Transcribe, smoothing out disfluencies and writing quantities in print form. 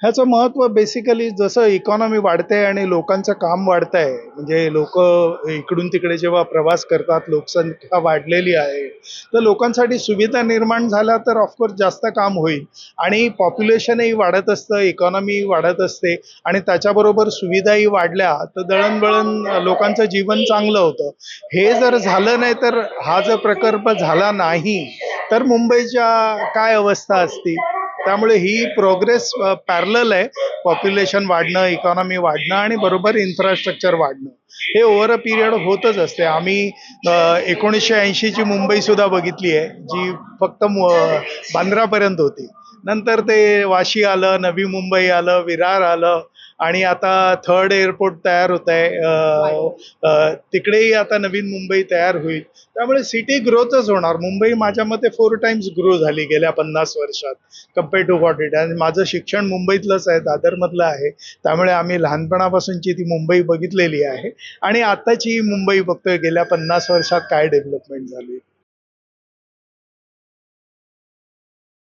ह्याचं महत्त्व बेसिकली जसं इकॉनॉमी वाढते आणि लोकांचं काम वाढतंय, म्हणजे लोक इकडून तिकडे जेव्हा प्रवास करतात, लोकसंख्या वाढलेली आहे, तर लोकांसाठी सुविधा निर्माण झाल्या तर ऑफकोर्स जास्त काम होईल आणि पॉप्युलेशनही वाढत असतं, इकॉनॉमी वाढत असते आणि त्याच्याबरोबर सुविधाही वाढल्या तर दळणवळण लोकांचं जीवन चांगलं होतं. हे जर झालं नाही तर हा जर प्रकल्प झाला नाही तर मुंबईच्या काय अवस्था असती. त्यामुळे ही प्रोग्रेस पॅरलल आहे. पॉप्युलेशन वाढणं, इकॉनॉमी वाढणं आणि बरोबर इन्फ्रास्ट्रक्चर वाढणं. हे ओव्हर अ पिरियड होतच असते. आम्ही 1980ची मुंबई सुद्धा बघितली आहे, जी फक्त बांद्रापर्यंत होती. नंतर ते वाशी आलं, नवी मुंबई आलं, विरार आलं आणि आता थर्ड एअरपोर्ट तयार होत आहे. तिकडेही आता नवीन मुंबई तयार होईल. त्यामुळे सिटी ग्रोथच होणार. मुंबई माझ्या मते 4 टाइम्स ग्रो झाली गेल्या 50 वर्षात कम्पेअर टू व्हॉट इट. आणि माझं शिक्षण मुंबईतलंच आहे, दादरमधलं आहे. त्यामुळे आम्ही लहानपणापासूनची ती मुंबई बघितलेली आहे आणि आताची मुंबई बघतोय गेल्या 50 वर्षात काय डेव्हलपमेंट झाली.